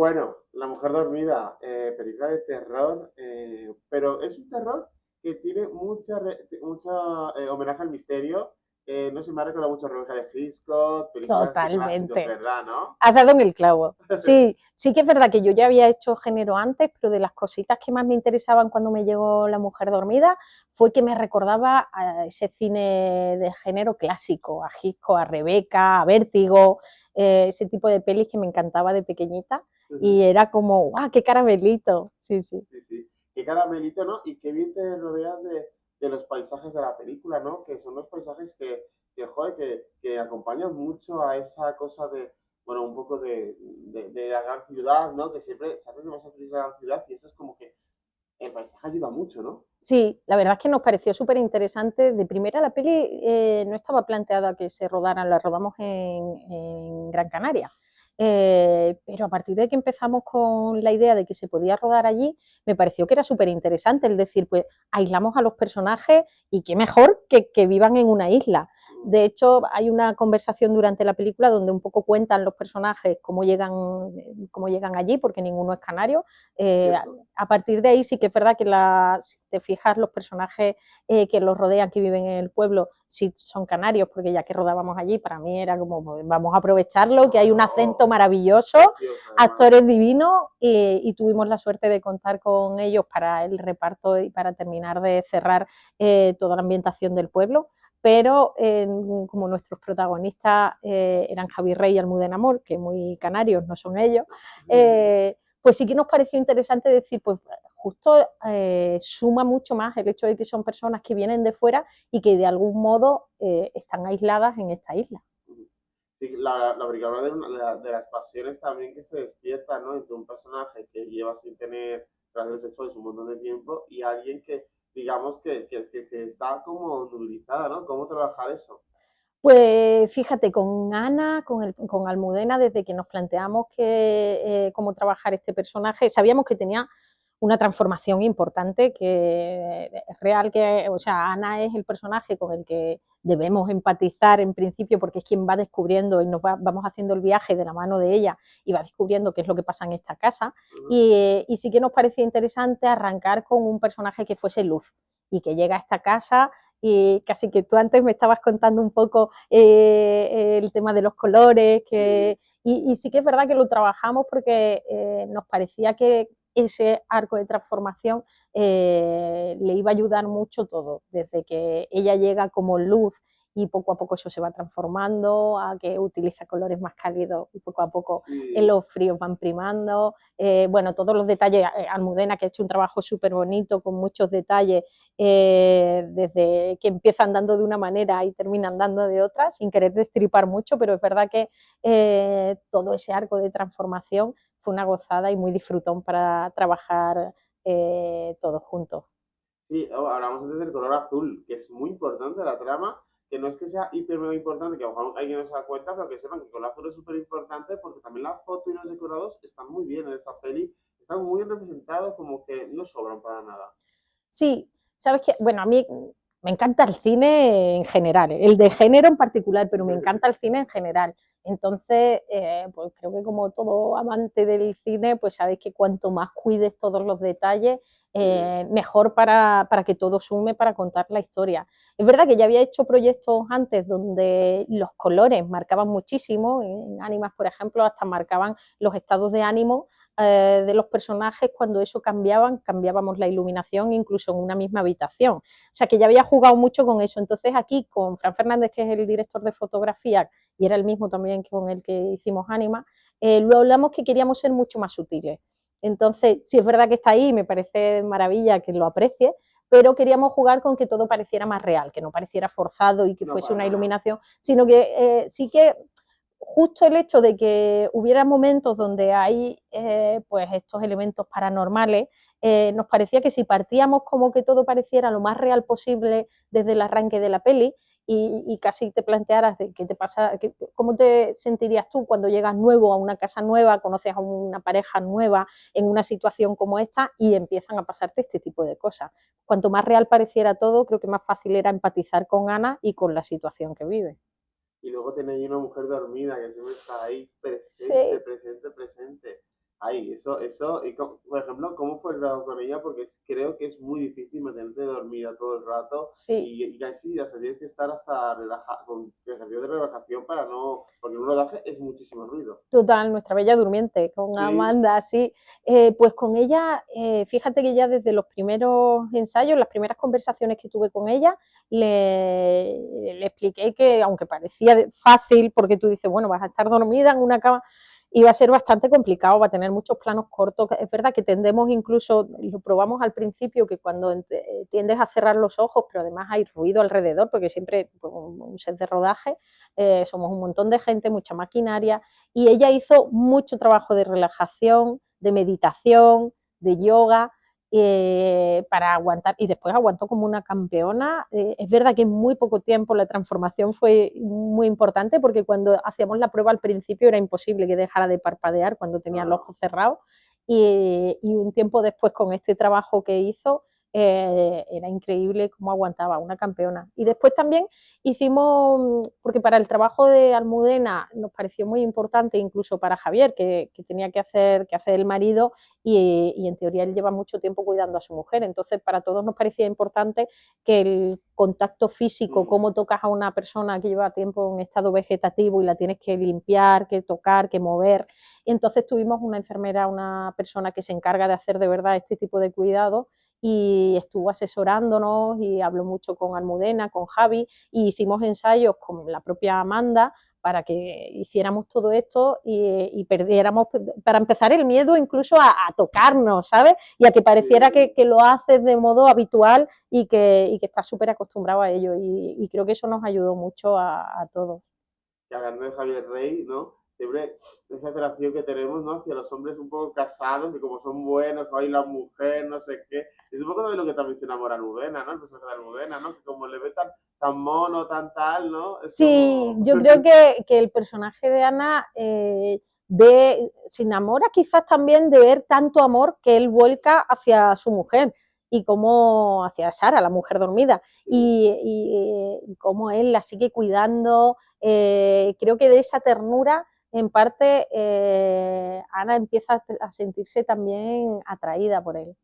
Bueno, La Mujer Dormida, película de terror, pero es un terror que tiene homenaje al misterio. No sé, me ha recordado mucho Rebeca de Hitchcock, películas de clásicos, Totalmente. ¿verdad? ¿No? Has dado en el clavo. Sí, sí que es verdad que yo ya había hecho género antes, pero de las cositas que más me interesaban cuando me llegó La Mujer Dormida fue que me recordaba a ese cine de género clásico, a Hitchcock, a Rebeca, a Vértigo, ese tipo de pelis que me encantaba de pequeñita y Ujú. era como, ¡guau, qué caramelito! Sí, sí. Sí, sí. Qué caramelito, ¿no? Y qué bien te rodeas de los paisajes de la película, ¿no? Que son los paisajes joder, que acompañan mucho a esa cosa de, bueno, un poco de la gran ciudad, ¿no? Que siempre se hace demasiado feliz la gran ciudad y eso es como que el paisaje ayuda mucho, ¿no? Sí, la verdad es que nos pareció súper interesante. De primera, la peli no estaba planteada que se rodara, la rodamos en Gran Canaria. Pero a partir de que empezamos con la idea de que se podía rodar allí, me pareció que era súper interesante el decir, pues aislamos a los personajes y qué mejor que vivan en una isla. De hecho, hay una conversación durante la película donde un poco cuentan los personajes cómo llegan allí, porque ninguno es canario. Eh, ¿Cierto? a partir de ahí sí que es verdad que si te fijas los personajes que los rodean, que viven en el pueblo, sí son canarios, porque ya que rodábamos allí, para mí era como, pues, vamos a aprovecharlo, que hay un acento Claro, maravilloso, precioso además. actores divinos, y tuvimos la suerte de contar con ellos para el reparto y para terminar de cerrar toda la ambientación del pueblo. Pero como nuestros protagonistas eran Javi Rey y Almudena Amor, que muy canarios no son ellos, pues sí que nos pareció interesante decir, pues justo suma mucho más el hecho de que son personas que vienen de fuera y que de algún modo están aisladas en esta isla. Sí, la película de las pasiones también que se despiertan, ¿no? Entre un personaje que lleva sin tener relaciones sexuales un montón de tiempo y alguien que, digamos, que está como nubilizada, ¿no? ¿Cómo trabajar eso? Pues fíjate, con Ana, con Almudena, desde que nos planteamos cómo trabajar este personaje, sabíamos que tenía una transformación importante, que es real, que, o sea, Ana es el personaje con el que debemos empatizar en principio, porque es quien va descubriendo y vamos haciendo el viaje de la mano de ella y va descubriendo qué es lo que pasa en esta casa. Uh -huh. Y sí que nos parecía interesante arrancar con un personaje que fuese luz y que llega a esta casa y casi que tú antes me estabas contando un poco el tema de los colores, Sí, y sí que es verdad que lo trabajamos porque nos parecía que ese arco de transformación le iba a ayudar mucho todo, desde que ella llega como luz y poco a poco eso se va transformando, a que utiliza colores más cálidos y poco a poco sí, los fríos van primando. Bueno, todos los detalles, Almudena que ha hecho un trabajo súper bonito con muchos detalles, desde que empiezan dando de una manera y terminan dando de otra, sin querer destripar mucho, pero es verdad que todo ese arco de transformación fue una gozada y muy disfrutón para trabajar todos juntos. sí. Oh, hablamos antes del color azul, que es muy importante en la trama, que no es que sea hiper mega importante, que a lo mejor alguien no se da cuenta, pero que sepan que el color azul es súper importante porque también la foto y los decorados están muy bien en esta peli, están muy bien representados, como que no sobran para nada. Sí, sabes que, bueno, a mí me encanta el cine en general, el de género en particular, pero me encanta el cine en general. Entonces, pues creo que como todo amante del cine, pues sabes que cuanto más cuides todos los detalles, Sí. mejor para que todo sume para contar la historia. Es verdad que ya había hecho proyectos antes donde los colores marcaban muchísimo, en Ánimas, por ejemplo, hasta marcaban los estados de ánimo de los personajes, cuando eso cambiábamos la iluminación incluso en una misma habitación. O sea que ya había jugado mucho con eso. Entonces aquí con Fran Fernández, que es el director de fotografía, y era el mismo también con el que hicimos Anima, lo hablamos que queríamos ser mucho más sutiles. Entonces, sí es verdad que está ahí, me parece maravilla que lo aprecie, pero queríamos jugar con que todo pareciera más real, que no pareciera forzado y que No, fuese para una nada. iluminación, sino que sí que justo el hecho de que hubiera momentos donde hay pues estos elementos paranormales, nos parecía que si partíamos como que todo pareciera lo más real posible desde el arranque de la peli y casi te plantearas de qué te pasa, cómo te sentirías tú cuando llegas nuevo a una casa nueva, conoces a una pareja nueva en una situación como esta y empiezan a pasarte este tipo de cosas. Cuanto más real pareciera todo, creo que más fácil era empatizar con Ana y con la situación que vive. Y luego tenéis una mujer dormida que siempre está ahí presente, Sí, presente, presente. Ay, y por ejemplo, ¿cómo fue el trabajo con ella? Porque creo que es muy difícil mantenerte dormida todo el rato Sí, y casi hasta tienes que estar hasta con ejercicios de relajación para no, porque un rodaje es muchísimo ruido. total, nuestra bella durmiente, con Sí, Amanda, sí. Pues con ella, fíjate que ya desde los primeros ensayos, las primeras conversaciones que tuve con ella, le expliqué que, aunque parecía fácil, porque tú dices, bueno, vas a estar dormida en una cama, iba a ser bastante complicado, va a tener muchos planos cortos. Es verdad que tendemos incluso, lo probamos al principio, que cuando tiendes a cerrar los ojos, pero además hay ruido alrededor, porque siempre pues, un set de rodaje, somos un montón de gente, mucha maquinaria, y ella hizo mucho trabajo de relajación, de meditación, de yoga, para aguantar, y después aguantó como una campeona. Es verdad que en muy poco tiempo la transformación fue muy importante, porque cuando hacíamos la prueba al principio era imposible que dejara de parpadear cuando tenía los claro. ojos cerrados, y un tiempo después con este trabajo que hizo, era increíble cómo aguantaba, una campeona. Y después también hicimos, porque para el trabajo de Almudena nos pareció muy importante, incluso para Javier, que tenía que hacer el marido, y en teoría él lleva mucho tiempo cuidando a su mujer, entonces para todos nos parecía importante que el contacto físico, Mm. cómo tocas a una persona que lleva tiempo en estado vegetativo y la tienes que limpiar, que tocar, que mover, y entonces tuvimos una enfermera, una persona que se encarga de hacer de verdad este tipo de cuidados, y estuvo asesorándonos y habló mucho con Almudena, con Javi, y hicimos ensayos con la propia Amanda para que hiciéramos todo esto, y perdiéramos, para empezar, el miedo incluso a tocarnos, ¿sabes? Y a que pareciera Sí. que lo haces de modo habitual y que estás súper acostumbrado a ello. Y creo que eso nos ayudó mucho a todos. Que hablando de Javier Rey, ¿no? Siempre esa atracción que tenemos, ¿no? Hacia los hombres un poco casados, que como son buenos, que hay la mujer, no sé qué. Es un poco de lo que también se enamora a Almudena, ¿no? El personaje de Almudena, ¿no? Que como le ve tan mono, tan tal, ¿no? Es Sí, como... yo creo que el personaje de Ana se enamora quizás también de ver tanto amor que él vuelca hacia su mujer, y como hacia Sara, la mujer dormida, sí, y cómo él la sigue cuidando. Creo que de esa ternura, en parte, Ana empieza a sentirse también atraída por él.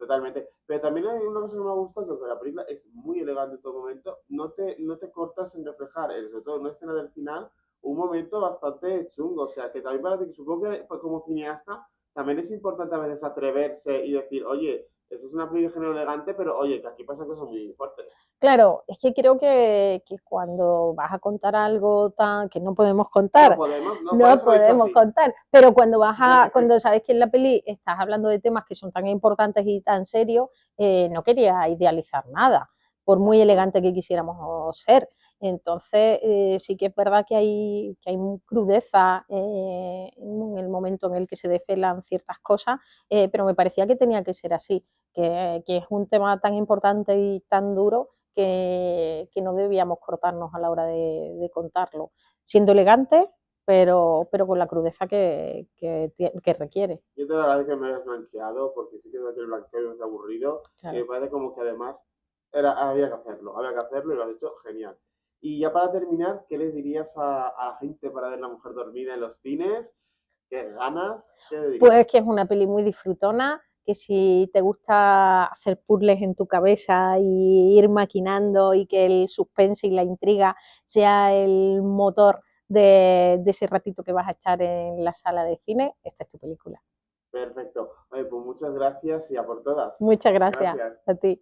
totalmente. Pero también hay una cosa que me gusta, que la película es muy elegante en todo momento, no te cortas en reflejar, sobre todo en una escena del final, un momento bastante chungo, o sea, que también para ti, que supongo que pues, como cineasta, también es importante a veces atreverse y decir, oye, eso es una película de género elegante, pero oye, que aquí pasan cosas muy fuertes. Claro, es que creo que cuando vas a contar algo tan que no podemos No contar, podemos, no, por no eso lo he dicho podemos así. contar, pero cuando sabes que en la peli estás hablando de temas que son tan importantes y tan serios, no quería idealizar nada, por muy Exacto. elegante que quisiéramos ser. Entonces, sí que es verdad que hay crudeza, en el momento en el que se desvelan ciertas cosas, pero me parecía que tenía que ser así, que es un tema tan importante y tan duro, que no debíamos cortarnos a la hora de contarlo, siendo elegante, pero con la crudeza que requiere. Yo te lo agradezco que me hayas blanqueado, porque sí que es verdad que el blanqueo es aburrido, y me Claro. parece como que además había que hacerlo y lo has hecho genial. Y ya para terminar, ¿qué les dirías a la gente para ver La Mujer Dormida en los cines? ¿Qué ganas? ¿Qué le Pues dirías? que es una peli muy disfrutona, que si te gusta hacer puzzles en tu cabeza y ir maquinando, y que el suspense y la intriga sea el motor de ese ratito que vas a echar en la sala de cine, esta es tu película. Perfecto. Oye, pues muchas gracias y a por todas. Muchas gracias Gracias. a ti.